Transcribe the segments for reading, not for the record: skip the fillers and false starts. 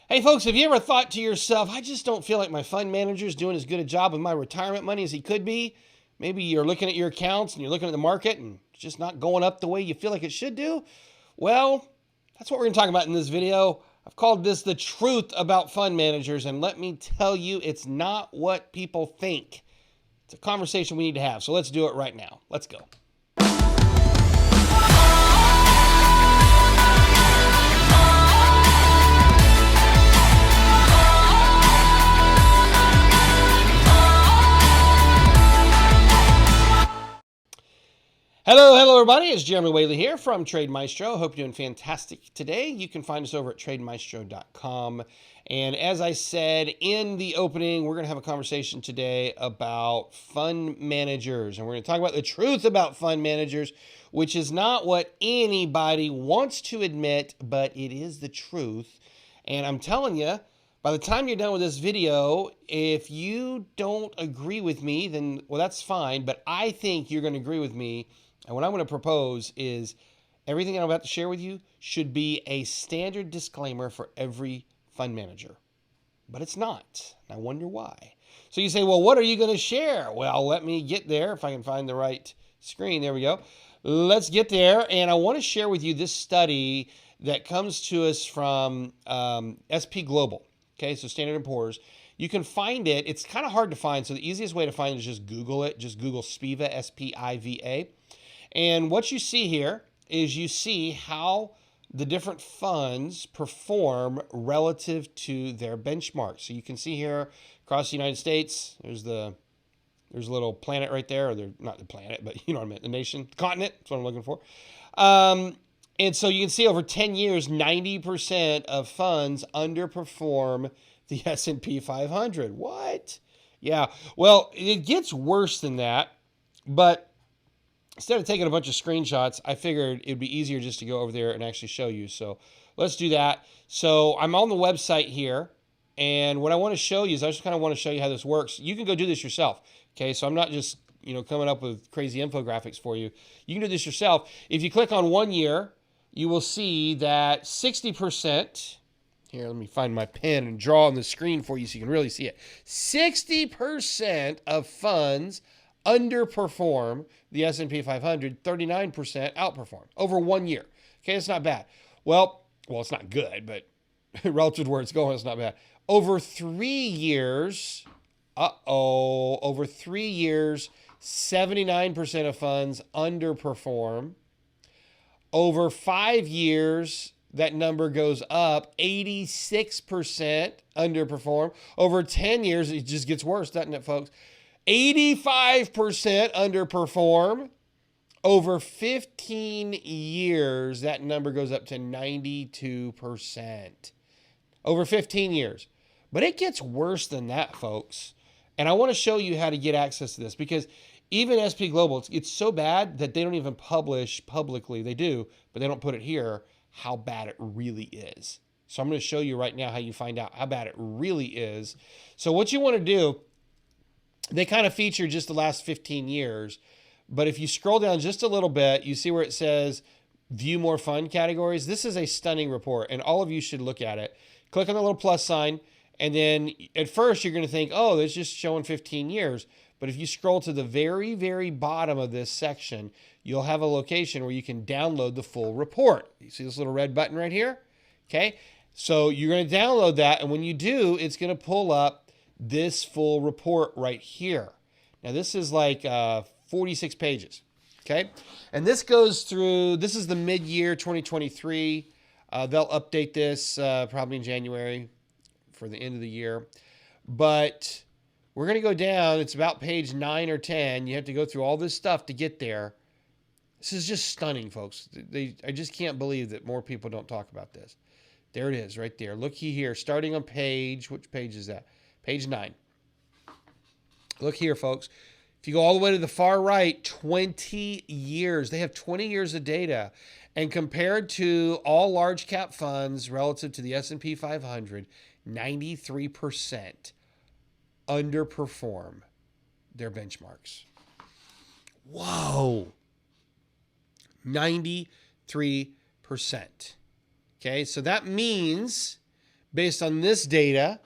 Hey folks, have you ever thought to yourself, I just don't feel like my fund manager's doing as good a job with my retirement money as he could be? Maybe you're looking at your accounts and you're looking at the market and it's just not going up the way you feel like it should do. Well, that's what we're going to talk about in this video. I've called this the truth about fund managers, and let me tell you, it's not what people think. It's a conversation we need to have. So let's do it right now. Let's go. Hello everybody. It's Jeremy Whaley here from Trade Maestro. Hope you're doing fantastic today. You can find us over at trademaestro.com. And as I said in the opening, we're going to have a conversation today about fund managers. And we're going to talk about the truth about fund managers, which is not what anybody wants to admit, but it is the truth. And I'm telling you, by the time you're done with this video, if you don't agree with me, then, well, that's fine. But I think you're going to agree with me. And what I'm going to propose is everything I'm about to share with you should be a standard disclaimer for every fund manager. But it's not. And I wonder why. So you say, well, what are you going to share? Well, let me get there if I can find the right screen. There we go. Let's get there. And I want to share with you this study that comes to us from SP Global. Okay, so Standard & Poor's. You can find it. It's kind of hard to find. So the easiest way to find it is just Google it. Just Google SPIVA, S-P-I-V-A. And what you see here is you see how the different funds perform relative to their benchmarks. So you can see here across the United States, there's a little planet right there, or they're not the planet, but you know what I meant, the nation, the continent, that's what I'm looking for. And so you can see over 10 years, 90% of funds underperform the S&P 500. What? Yeah, well, it gets worse than that, but instead of taking a bunch of screenshots, I figured it'd be easier just to go over there and actually show you. So let's do that. So I'm on the website here, and what I want to show you is I just kind of want to show you how this works. You can go do this yourself, okay? So I'm not just coming up with crazy infographics for you. You can do this yourself. If you click on 1 year, you will see that 60%, here, let me find my pen and draw on the screen for you so you can really see it. 60% of funds underperform the S&P 500, 39% outperform over 1 year. Okay, it's not bad. Well, it's not good, but relative to where it's going, it's not bad. Over 3 years, over 3 years, 79% of funds underperform. Over 5 years, that number goes up, 86% underperform. Over 10 years, it just gets worse, doesn't it, folks? 85% underperform. Over 15 years, that number goes up to 92%. Over 15 years. But it gets worse than that, folks. And I want to show you how to get access to this, because even SP Global, it's so bad that they don't even publish publicly. They do, but they don't put it here how bad it really is. So I'm going to show you right now how you find out how bad it really is. So what you want to do, they kind of feature just the last 15 years. But if you scroll down just a little bit, you see where it says view more fund categories. This is a stunning report, and all of you should look at it. Click on the little plus sign, and then at first you're going to think, oh, it's just showing 15 years. But if you scroll to the very, very bottom of this section, you'll have a location where you can download the full report. You see this little red button right here? Okay, so you're going to download that, and when you do, it's going to pull up this full report right here. Now, this is like 46 pages, okay? And this goes through, this is the mid-year 2023. They'll update this probably in January for the end of the year. But we're going to go down. It's about page 9 or 10. You have to go through all this stuff to get there. This is just stunning, folks. I just can't believe that more people don't talk about this. There it is right there. Look here, starting on page, which page is that? Page 9. Look here, folks. If you go all the way to the far right, 20 years. They have 20 years of data. And compared to all large cap funds relative to the S&P 500, 93% underperform their benchmarks. Whoa. 93%. Okay, so that means based on this data,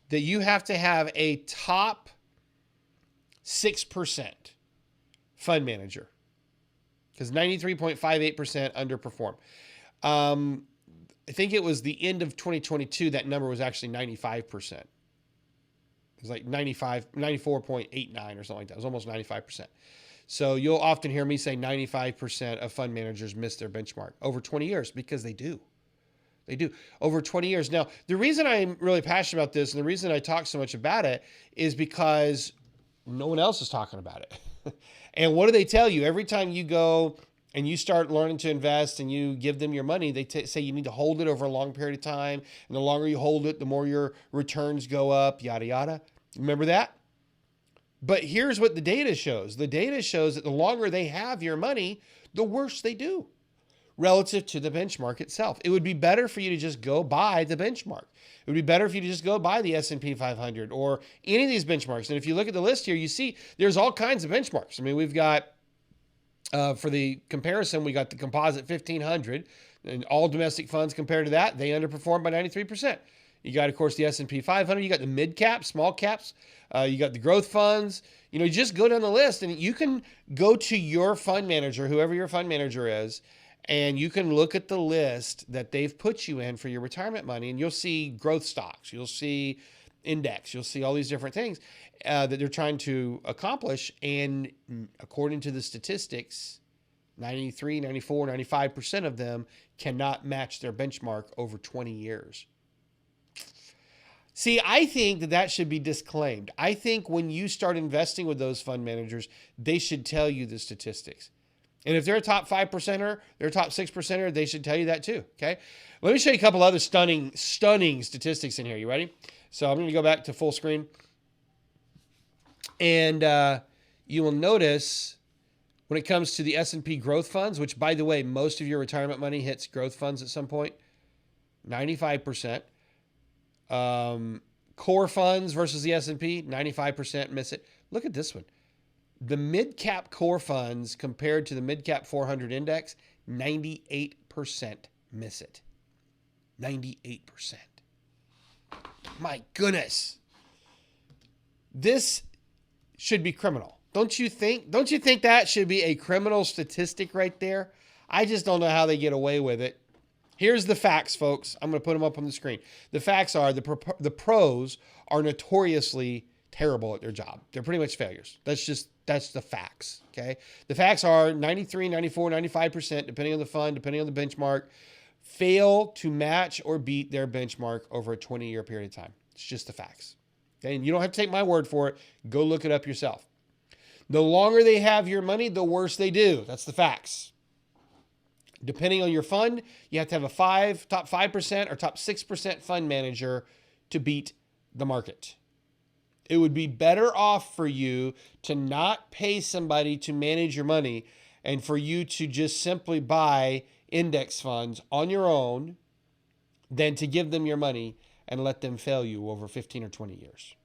that you have to have a top 6% fund manager, because 93.58% underperform. I think it was the end of 2022, that number was actually 95%. It was like 94.89 or something like that. It was almost 95%. So you'll often hear me say 95% of fund managers miss their benchmark over 20 years, because they do. They do over 20 years. Now, the reason I'm really passionate about this and the reason I talk so much about it is because no one else is talking about it. And what do they tell you? Every time you go and you start learning to invest and you give them your money, they say you need to hold it over a long period of time. And the longer you hold it, the more your returns go up, yada, yada. Remember that? But here's what the data shows. The data shows that the longer they have your money, the worse they do relative to the benchmark itself. It would be better for you to just go buy the benchmark. It would be better for you to just go buy the S&P 500 or any of these benchmarks. And if you look at the list here, you see there's all kinds of benchmarks. I mean, we've got, for the comparison, we got the composite 1500, and all domestic funds compared to that, they underperformed by 93%. You got, of course, the S&P 500. You got the mid cap, small caps. You got the growth funds. You know, you just go down the list, and you can go to your fund manager, whoever your fund manager is, and you can look at the list that they've put you in for your retirement money, and you'll see growth stocks. You'll see index. You'll see all these different things that they're trying to accomplish. And according to the statistics, 93, 94, 95% of them cannot match their benchmark over 20 years. See, I think that should be disclaimed. I think when you start investing with those fund managers, they should tell you the statistics. And if they're a top 5%er, they're a top 6%er, they should tell you that too, okay? Let me show you a couple other stunning statistics in here. You ready? So I'm going to go back to full screen. And you will notice when it comes to the S&P growth funds, which, by the way, most of your retirement money hits growth funds at some point, 95%. Core funds versus the S&P, 95% miss it. Look at this one. The mid-cap core funds compared to the mid-cap 400 index, 98% miss it. 98%. My goodness. This should be criminal. Don't you think? Don't you think that should be a criminal statistic right there? I just don't know how they get away with it. Here's the facts, folks. I'm going to put them up on the screen. The facts are the pros are notoriously terrible at their job. They're pretty much failures. That's the facts, okay? The facts are 93, 94, 95%, depending on the fund, depending on the benchmark, fail to match or beat their benchmark over a 20-year period of time. It's just the facts, okay? And you don't have to take my word for it. Go look it up yourself. The longer they have your money, the worse they do. That's the facts. Depending on your fund, you have to have a top 5% or top 6% fund manager to beat the market. It would be better off for you to not pay somebody to manage your money and for you to just simply buy index funds on your own than to give them your money and let them fail you over 15 or 20 years.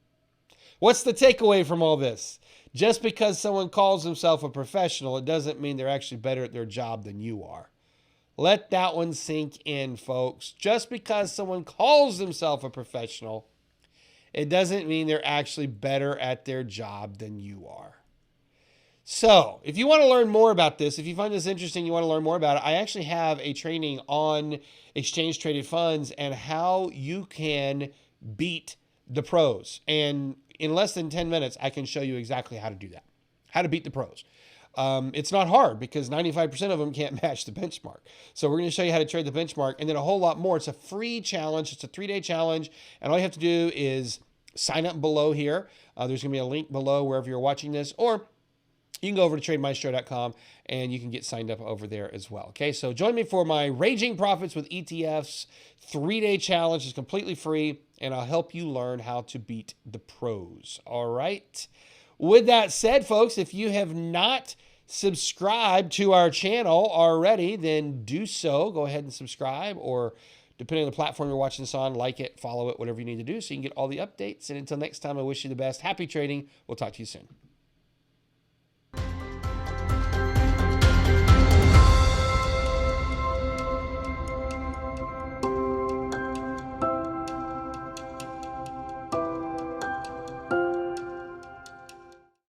What's the takeaway from all this? Just because someone calls himself a professional, it doesn't mean they're actually better at their job than you are. Let that one sink in, folks. Just because someone calls themselves a professional, it doesn't mean they're actually better at their job than you are. So if you want to learn more about this, if you find this interesting, you want to learn more about it, I actually have a training on exchange traded funds and how you can beat the pros. And in less than 10 minutes, I can show you exactly how to do that, how to beat the pros. It's not hard because 95% of them can't match the benchmark. So we're going to show you how to trade the benchmark and then a whole lot more. It's a free challenge. It's a 3-day challenge. And all you have to do is sign up below here. There's going to be a link below wherever you're watching this, or you can go over to trademaestro.com and you can get signed up over there as well. Okay, so join me for my Raging Profits with ETFs 3-day challenge. It's completely free, and I'll help you learn how to beat the pros. All right. With that said, folks, if you have not subscribed to our channel already, then do so. Go ahead and subscribe, or depending on the platform you're watching this on, like it, follow it, whatever you need to do so you can get all the updates. And until next time, I wish you the best. Happy trading. We'll talk to you soon.